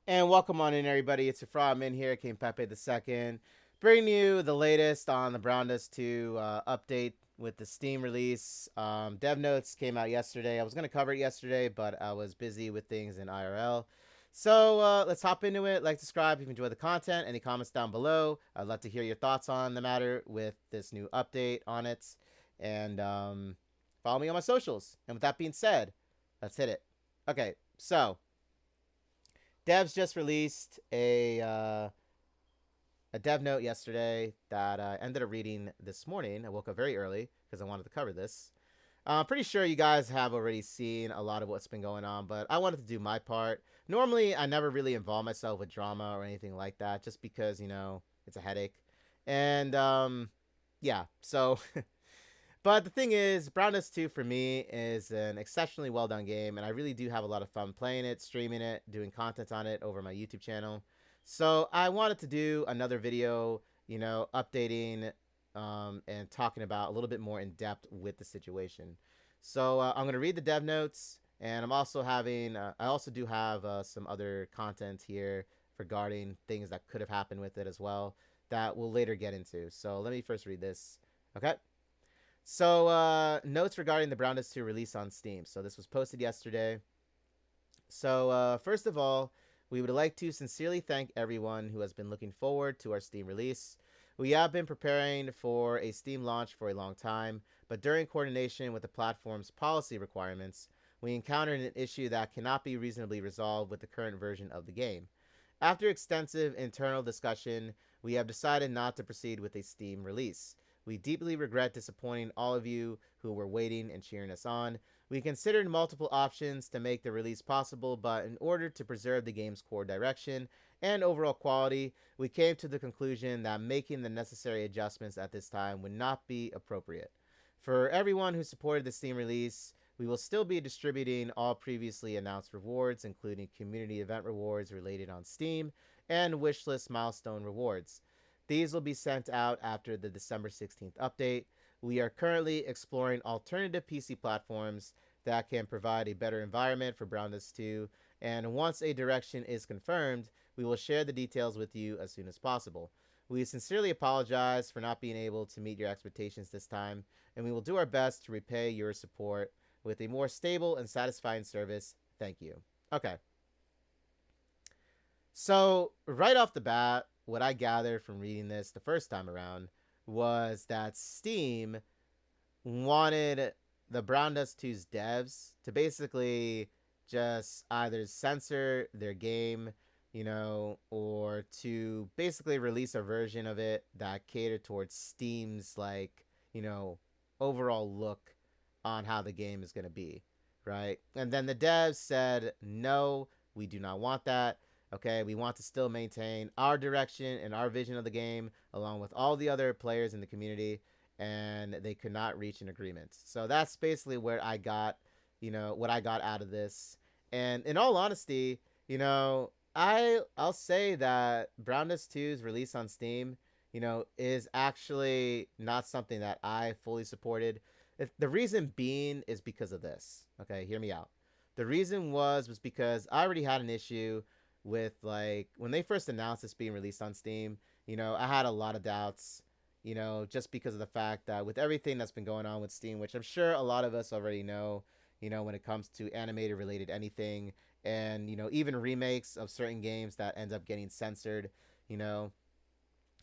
And welcome on in, everybody. It's your Frogman here, King Pepe II, bringing you the latest on the Brown Dust 2 update with the Steam release. Dev notes came out yesterday. I was going to cover it yesterday, but I was busy with things in IRL. So let's hop into it. Like, subscribe if you enjoy the content. Any comments down below? I'd love to hear your thoughts on the matter with this new update on it. And follow me on my socials. And with that being said, let's hit it. Okay, so devs just released a dev note yesterday that I ended up reading this morning. I woke up very early because I wanted to cover this. I'm pretty sure you guys have already seen a lot of what's been going on, but I wanted to do my part. Normally, I never really involve myself with drama or anything like that, just because it's a headache. And yeah, so but the thing is, Brown Nest 2 for me is an exceptionally well done game, and I really do have a lot of fun playing it, streaming it, doing content on it over my YouTube channel. So I wanted to do another video, updating and talking about a little bit more in depth with the situation. So I'm going to read the dev notes, and I also do have some other content here regarding things that could have happened with it as well that we'll later get into. So let me first read this. Okay. So, notes regarding the Brown Dust 2 release on Steam. So, this was posted yesterday. So, first of all, we would like to sincerely thank everyone who has been looking forward to our Steam release. We have been preparing for a Steam launch for a long time, but during coordination with the platform's policy requirements, we encountered an issue that cannot be reasonably resolved with the current version of the game. After extensive internal discussion, we have decided not to proceed with a Steam release. We deeply regret disappointing all of you who were waiting and cheering us on. We considered multiple options to make the release possible, but in order to preserve the game's core direction and overall quality, we came to the conclusion that making the necessary adjustments at this time would not be appropriate. For everyone who supported the Steam release, we will still be distributing all previously announced rewards, including community event rewards related on Steam and wishlist milestone rewards. These will be sent out after the December 16th update. We are currently exploring alternative PC platforms that can provide a better environment for Brown Dust 2, and once a direction is confirmed, we will share the details with you as soon as possible. We sincerely apologize for not being able to meet your expectations this time, and we will do our best to repay your support with a more stable and satisfying service. Thank you. Okay. So, right off the bat, what I gathered from reading this the first time around was that Steam wanted the Brown Dust 2's devs to basically just either censor their game, or to basically release a version of it that catered towards Steam's, like, overall look on how the game is going to be, right? And then the devs said, no, we do not want that. Okay, we want to still maintain our direction and our vision of the game along with all the other players in the community, and they could not reach an agreement. So that's basically where I got, what I got out of this. And in all honesty, I'll say that Brown Dust 2's release on Steam, is actually not something that I fully supported. The reason being is because of this. Okay, hear me out. The reason was because I already had an issue with, like, when they first announced this being released on Steam. I had a lot of doubts, just because of the fact that with everything that's been going on with Steam, which I'm sure a lot of us already know, when it comes to animated related anything, and even remakes of certain games that end up getting censored, you know,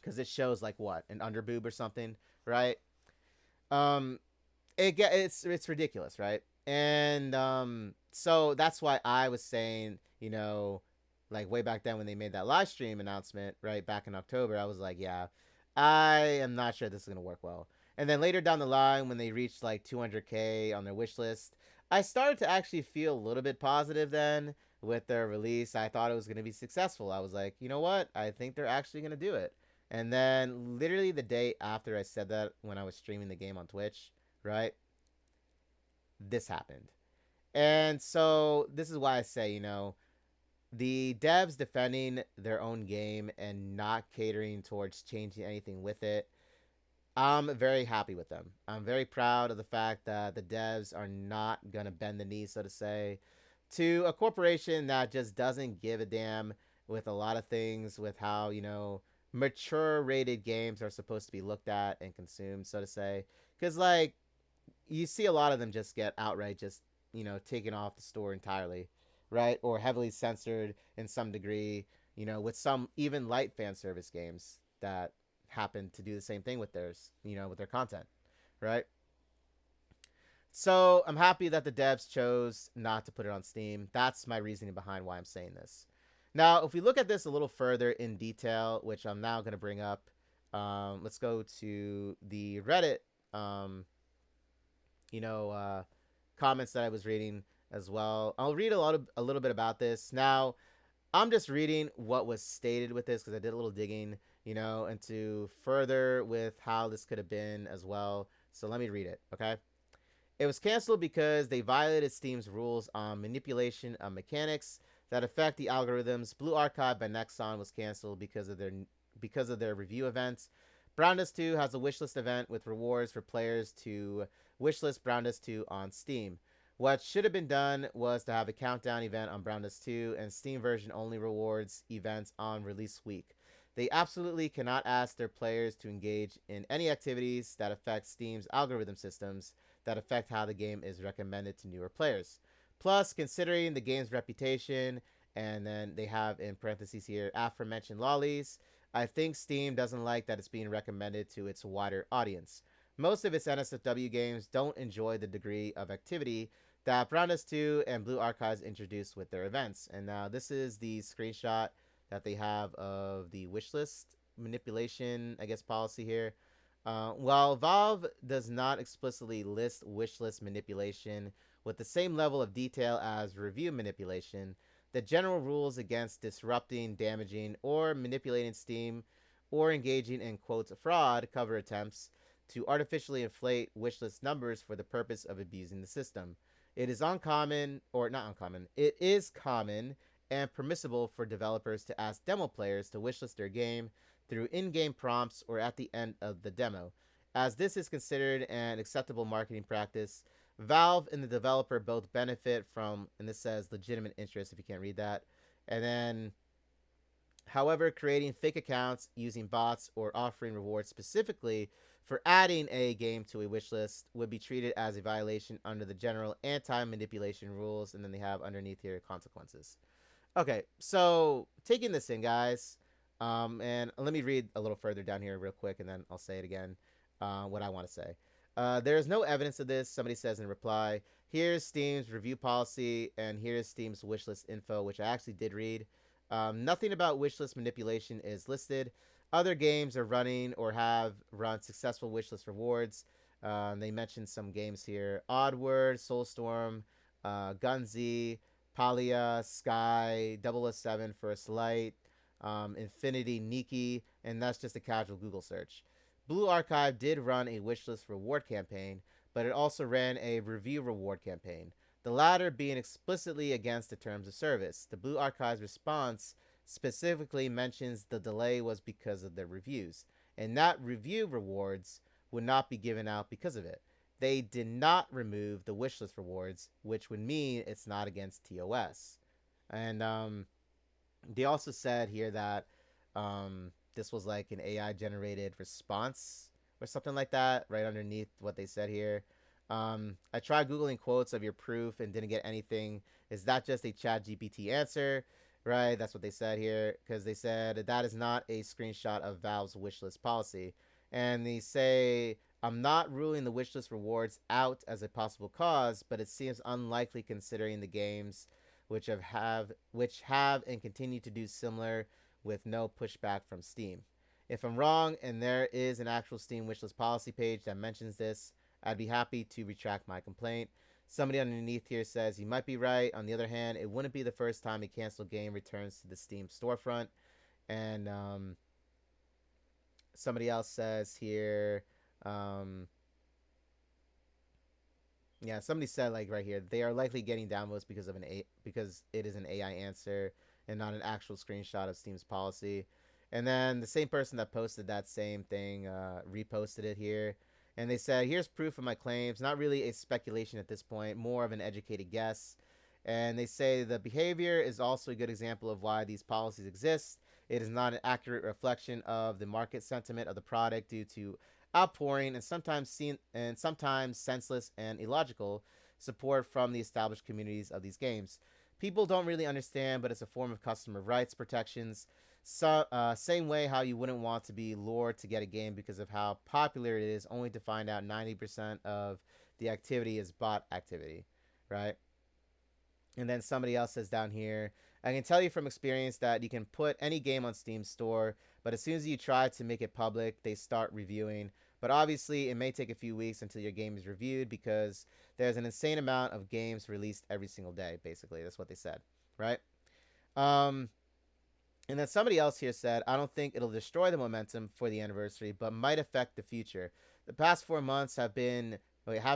because it shows like what, an underboob or something, right? Um, it's ridiculous, right? And so that's why I was saying, like way back then when they made that live stream announcement, right back in October, I was like, yeah, I am not sure this is gonna work well. And then later down the line, when they reached like 200K on their wish list, I started to actually feel a little bit positive then with their release. I thought it was gonna be successful. I was like, you know what? I think they're actually gonna do it. And then literally the day after I said that, when I was streaming the game on Twitch, right, this happened. And so this is why I say, the devs defending their own game and not catering towards changing anything with it, I'm very happy with them. I'm very proud of the fact that the devs are not going to bend the knee, so to say, to a corporation that just doesn't give a damn with a lot of things, with how, mature rated games are supposed to be looked at and consumed, so to say. Because, like, you see a lot of them just get outright just, taken off the store entirely, right? Or heavily censored in some degree, with some even light fan service games that happen to do the same thing with theirs, with their content, right? So I'm happy that the devs chose not to put it on Steam. That's my reasoning behind why I'm saying this. Now, if we look at this a little further in detail, which I'm now going to bring up, let's go to the Reddit, um, you know, uh, comments that I was reading as well. I'll read a little bit about this. Now, I'm just reading what was stated with this because I did a little digging, into further with how this could have been as well. So let me read it, okay? It was canceled because they violated Steam's rules on manipulation of mechanics that affect the algorithms. Blue Archive by Nexon was canceled because of their review events. Brown 2 has a wishlist event with rewards for players to wishlist Brown 2 on Steam. What should have been done was to have a countdown event on Brown 2 and Steam version only rewards events on release week. They absolutely cannot ask their players to engage in any activities that affect Steam's algorithm systems that affect how the game is recommended to newer players. Plus, considering the game's reputation, and then they have in parentheses here aforementioned lollies, I think Steam doesn't like that it's being recommended to its wider audience. Most of its NSFW games don't enjoy the degree of activity that Brown 2 and Blue Archives introduced with their events. And now this is the screenshot that they have of the wishlist manipulation, I guess, policy here. While Valve does not explicitly list wishlist manipulation with the same level of detail as review manipulation, the general rules against disrupting, damaging, or manipulating Steam or engaging in quotes fraud cover attempts to artificially inflate wishlist numbers for the purpose of abusing the system. It is uncommon, or not uncommon, it is common and permissible for developers to ask demo players to wishlist their game through in-game prompts or at the end of the demo. As this is considered an acceptable marketing practice, Valve and the developer both benefit from, and this says legitimate interest if you can't read that. And then, however, creating fake accounts using bots or offering rewards specifically for adding a game to a wish list would be treated as a violation under the general anti-manipulation rules. And then they have underneath here consequences. Okay, so taking this in, guys, and let me read a little further down here real quick, and then I'll say it again, what I want to say. There is no evidence of this, somebody says in reply. Here's Steam's review policy, and here's Steam's wishlist info, which I actually did read. Nothing about wishlist manipulation is listed. Other games are running or have run successful wishlist rewards. They mentioned some games here: Oddword, Soulstorm, Gunzi, Palia, Sky, 007 First Light, Infinity, Nikki, and that's just a casual Google search. Blue Archive did run a wishlist reward campaign, but it also ran a review reward campaign, the latter being explicitly against the terms of service. The Blue Archive's response specifically mentions the delay was because of their reviews, and that review rewards would not be given out because of it. They did not remove the wishlist rewards, which would mean it's not against TOS. And they also said here that this was like an AI generated response or something like that, right underneath what they said here. I tried Googling quotes of your proof and didn't get anything. Is that just a chat GPT answer? Right, that's what they said here, because they said that is not a screenshot of Valve's wishlist policy. And they say, I'm not ruling the wishlist rewards out as a possible cause, but it seems unlikely considering the games which have and continue to do similar with no pushback from Steam. If I'm wrong and there is an actual Steam wishlist policy page that mentions this, I'd be happy to retract my complaint. Somebody underneath here says you might be right. On the other hand, it wouldn't be the first time a canceled game returns to the Steam storefront. And somebody else says here, yeah, somebody said like right here, they are likely getting downvotes because it is an AI answer and not an actual screenshot of Steam's policy. And then the same person that posted that same thing reposted it here. And they said, here's proof of my claims. Not really a speculation at this point, more of an educated guess. And they say the behavior is also a good example of why these policies exist. It is not an accurate reflection of the market sentiment of the product due to outpouring and sometimes senseless and illogical support from the established communities of these games. People don't really understand, but it's a form of customer rights protections. Same way how you wouldn't want to be lured to get a game because of how popular it is, only to find out 90% of the activity is bot activity, right? And then somebody else says down here, I can tell you from experience that you can put any game on Steam Store, but as soon as you try to make it public, they start reviewing. But obviously, it may take a few weeks until your game is reviewed because there's an insane amount of games released every single day, basically. That's what they said, right? Um, and then somebody else here said, I don't think it'll destroy the momentum for the anniversary, but might affect the future. The past 4 months haven't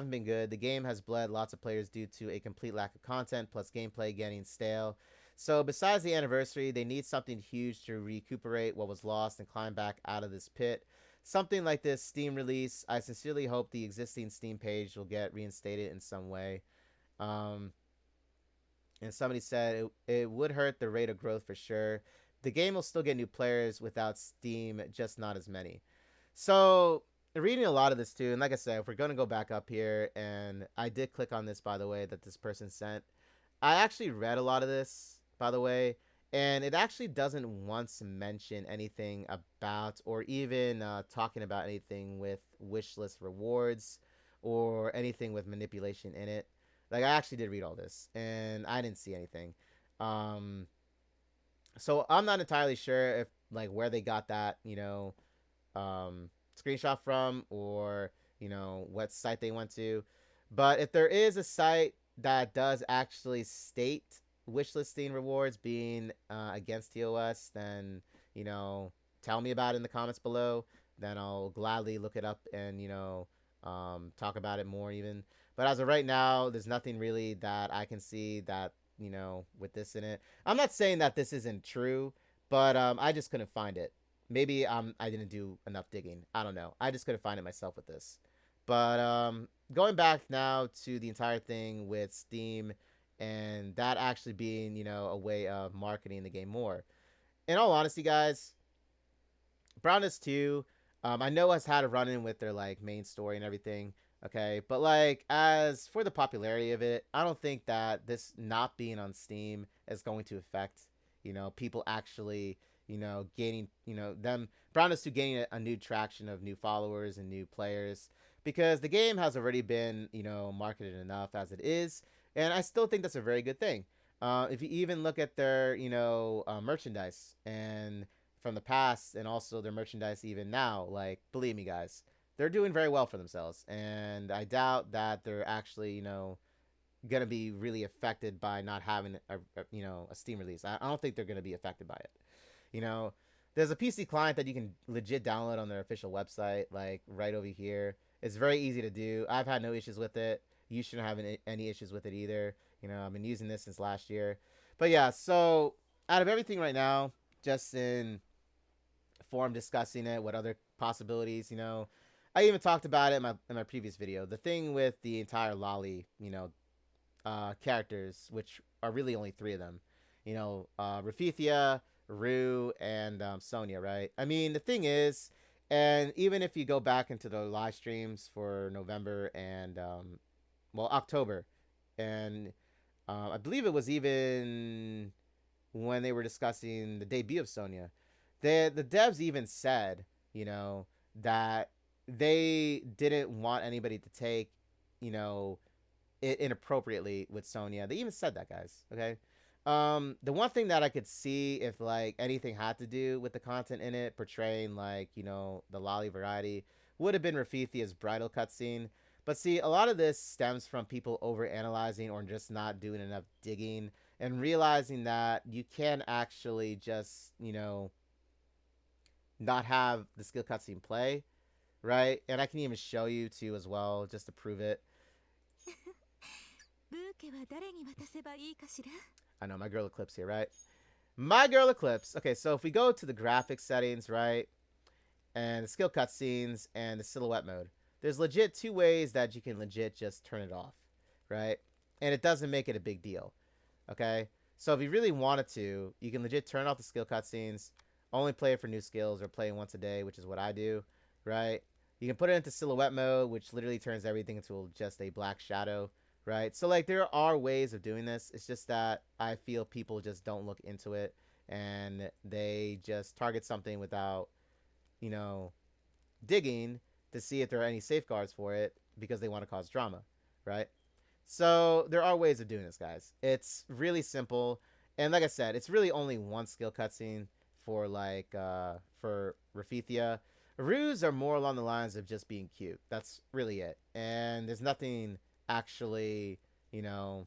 been good. The game has bled lots of players due to a complete lack of content, plus gameplay getting stale. So besides the anniversary, they need something huge to recuperate what was lost and climb back out of this pit. Something like this Steam release, I sincerely hope the existing Steam page will get reinstated in some way. Um, and somebody said it would hurt the rate of growth for sure. The game will still get new players without Steam, just not as many. So reading a lot of this too, and like I said, if we're gonna go back up here, and I did click on this by the way that this person sent. I actually read a lot of this by the way, and it actually doesn't once mention anything about or even talking about anything with wishlist rewards or anything with manipulation in it. Like I actually did read all this, and I didn't see anything. Um, so I'm not entirely sure if like where they got that, screenshot from, or what site they went to. But if there is a site that does actually state wishlisting rewards being against TOS, then tell me about it in the comments below. Then I'll gladly look it up and talk about it more even. But as of right now, there's nothing really that I can see that with this in it. I'm not saying that this isn't true, but I just couldn't find it. Maybe I didn't do enough digging. I don't know. I just couldn't find it myself with this. But going back now to the entire thing with Steam and that actually being, a way of marketing the game more. In all honesty, guys, Brownless 2, I know has had a run in with their like main story and everything. Okay, but like as for the popularity of it, I don't think that this not being on Steam is going to affect people actually gaining them Brownless 2 gaining a new traction of new followers and new players, because the game has already been marketed enough as it is, and I still think that's a very good thing. If you even look at their merchandise and from the past, and also their merchandise even now, like believe me guys, they're doing very well for themselves, and I doubt that they're actually gonna be really affected by not having a Steam release. I don't think they're gonna be affected by it. you know there's a PC client that you can legit download on their official website, like right over here. It's very easy to do. I've had no issues with it. You shouldn't have any issues with it either. I've been using this since last year. But yeah, so out of everything right now, just in forum discussing it, what other possibilities, I even talked about it in my previous video. The thing with the entire Lolly, characters, which are really only three of them, Rafithia, Rue, and Sonia, right? I mean, the thing is, and even if you go back into the live streams for November and October, and I believe it was even when they were discussing the debut of Sonya, the devs even said, that they didn't want anybody to take, it inappropriately with Sonya. They even said that, guys. Okay. The one thing that I could see if like anything had to do with the content in it portraying like the lolly variety would have been Rafithia's bridal cutscene. But see, a lot of this stems from people over analyzing or just not doing enough digging and realizing that you can actually just not have the skill cutscene play, right? And I can even show you too as well just to prove it. I know my girl Eclipse here, right? My girl Eclipse. Okay, so if we go to the graphics settings, right, and the skill cutscenes and the silhouette mode, there's legit two ways that you can legit just turn it off, right? And it doesn't make it a big deal. Okay, so if you really wanted to, you can legit turn off the skill cutscenes, only play it for new skills or play once a day, which is what I do, right? You can put it into silhouette mode, which literally turns everything into just a black shadow, right? So like there are ways of doing this. It's just that I feel people just don't look into it and they just target something without, you know, digging to see if there are any safeguards for it because they want to cause drama, right? So there are ways of doing this, guys. It's really simple, and like I said, it's really only one skill cutscene for for Rafithia. Ruse are more along the lines of just being cute. That's really it, and there's nothing actually, you know,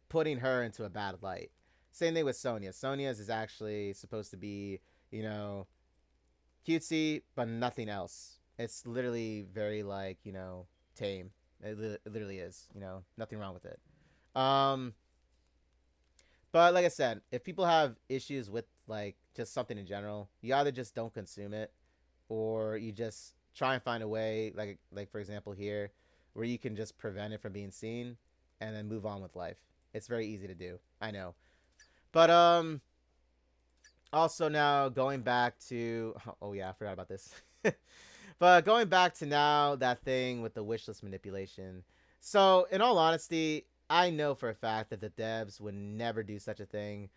putting her into a bad light. Same thing with Sonya. Sonya's is actually supposed to be, you know, cutesy, but nothing else. It's literally very like tame. It literally is. Nothing wrong with it. Um, but like I said, if people have issues with like just something in general, you either just don't consume it, or you just try and find a way, like for example here, where you can just prevent it from being seen, and then move on with life. It's very easy to do. I know, but also now going back to oh yeah, I forgot about this. But going back to now that thing with the wishlist manipulation. So in all honesty, I know for a fact that the devs would never do such a thing.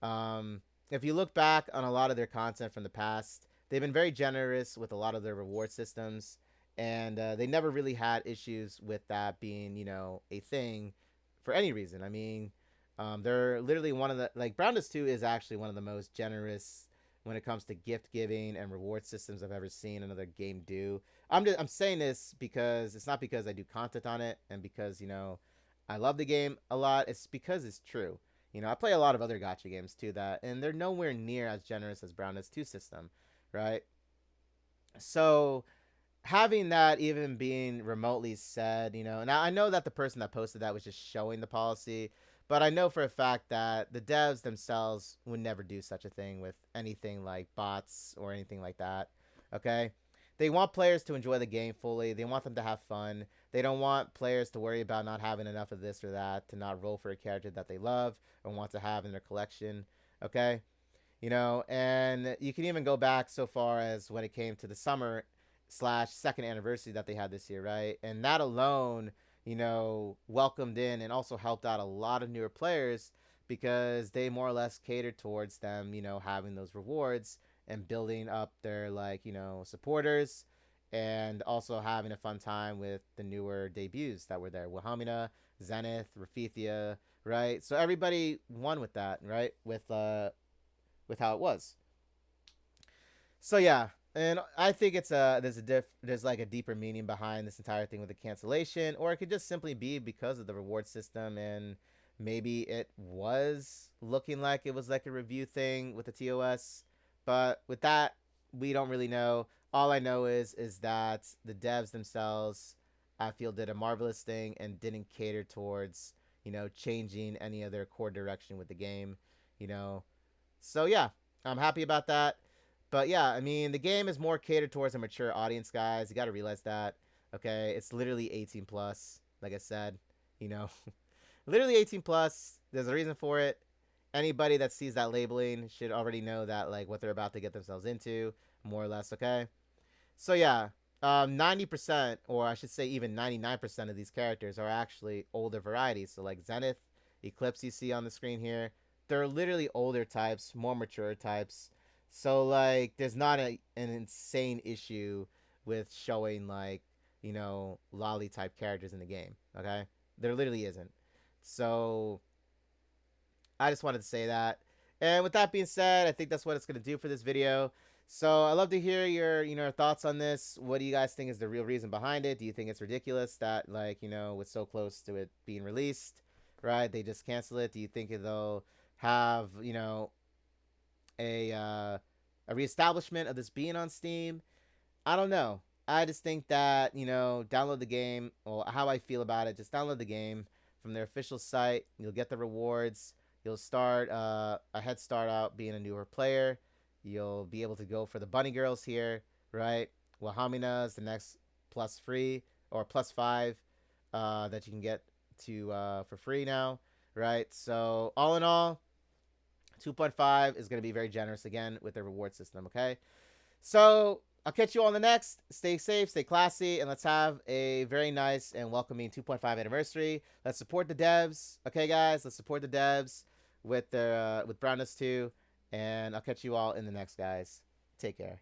If you look back on a lot of their content from the past, they've been very generous with a lot of their reward systems, and they never really had issues with that being, a thing for any reason. I mean, they're literally one of the like Brownless 2 is actually one of the most generous when it comes to gift giving and reward systems I've ever seen another game do. I'm saying this because it's not because I do content on it and because I love the game a lot. It's because it's true. I play a lot of other gacha games too that, and they're nowhere near as generous as Brownless 2 system, right? So having that even being remotely said, now I know that the person that posted that was just showing the policy, but I know for a fact that the devs themselves would never do such a thing with anything like bots or anything like that. Okay? They want players to enjoy the game fully. They want them to have fun. They don't want players to worry about not having enough of this or that, to not roll for a character that they love or want to have in their collection. Okay? And you can even go back so far as when it came to the summer slash second anniversary that they had this year, right? And that alone, welcomed in and also helped out a lot of newer players because they more or less catered towards them, having those rewards and building up their supporters, and also having a fun time with the newer debuts that were there. Wahamina, Zenith, Rafithia, right? So everybody won with that, right? With how it was. So yeah, and I think it's there's like a deeper meaning behind this entire thing with the cancellation, or it could just simply be because of the reward system, and maybe it was looking like it was like a review thing with the TOS, but with that we don't really know. All I know is that the devs themselves, I feel, did a marvelous thing and didn't cater towards changing any of their core direction with the game, you know. So yeah, I'm happy about that. But yeah, I mean, the game is more catered towards a mature audience, guys. You got to realize that. Okay, it's literally 18 plus. Like I said, you know, literally 18 plus. There's a reason for it. Anybody that sees that labeling should already know that like what they're about to get themselves into, more or less. Okay, so yeah, 90%, or I should say even 99% of these characters are actually older varieties. So like Zenith, Eclipse, you see on the screen here, they're literally older types, more mature types. So like, there's not an insane issue with showing like lolly type characters in the game. Okay, there literally isn't. So I just wanted to say that. And with that being said, I think that's what it's gonna do for this video. So I'd love to hear your thoughts on this. What do you guys think is the real reason behind it? Do you think it's ridiculous that like was so close to it being released, right? They just cancel it. Do you think they'll have a reestablishment of this being on Steam? I don't know. I just think that, download the game, or how I feel about it, just download the game from their official site. You'll get the rewards. You'll start a head start out being a newer player. You'll be able to go for the bunny girls here, right? Wahamina is the next plus free or plus 5 that you can get to for free now. right? So all in all, 2.5 is going to be very generous again with the reward system. Okay, so I'll catch you on the next. Stay safe, stay classy, and let's have a very nice and welcoming 2.5 anniversary. Let's support the devs. Okay, guys, let's support the devs with their with Brownness 2, and I'll catch you all in the next, guys. Take care.